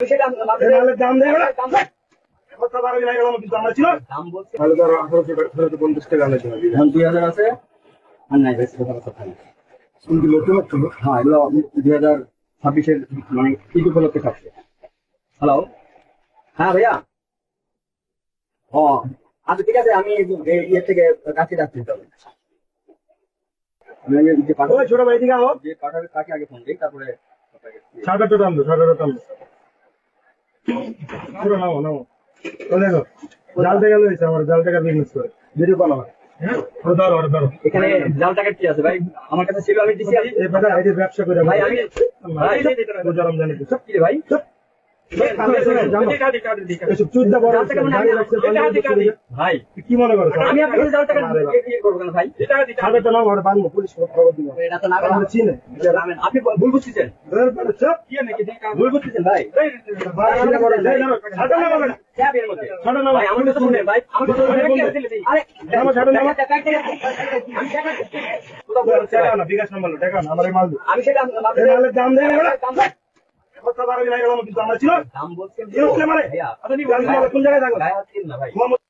দাম দেয় না কথা বাড়াবি না এরকম কিন্তু আমরা ছিল দাম বলছে তাহলে ধরো 1850 টাকা আনতে হবে এখন 2000 আছে আর নাই বেশি কথা খালি কিন্তু নতুন হলো হ্যাঁ এগুলো 2026 এর মানে ঈদ উপলক্ষে থাকছে হ্যালো হ্যাঁ ভাইয়া ও আচ্ছা ঠিক আছে আমি ইয়ে থেকে কাছে যাচ্ছি তবে ছোট ভাই থেকে আও যে পাঠাবে তাকে আগে ফোন দিই তারপরে সাড়ে পুরো নাও নাও দেখো জাল টাকা লইছে আমার জাল টাকা বিজনেস করে ভিডিও কল আমার এখানে জাল টাকা কি আছে ভাই আমার কাছে ছিল আমি দিছি ব্যবসা করে ভাই আমি জানি সব কি রে ভাই ভাই কি মনে করো আমি আপনাকে জাল টাকা করবো কেন ভাই পুলিশ খবর দিব এটা তো না চিনে আপনি ভুল বুঝতেছেন ভুল বুঝতেছেন ভাই বিকাশ নাম্বার টাকা আমার মাল আমি সেটা দাম দেয় কথা বাড়াবি না এরকম কিন্তু আমরা ছিল দাম বলছেন কোন জায়গায় থাকো ভাই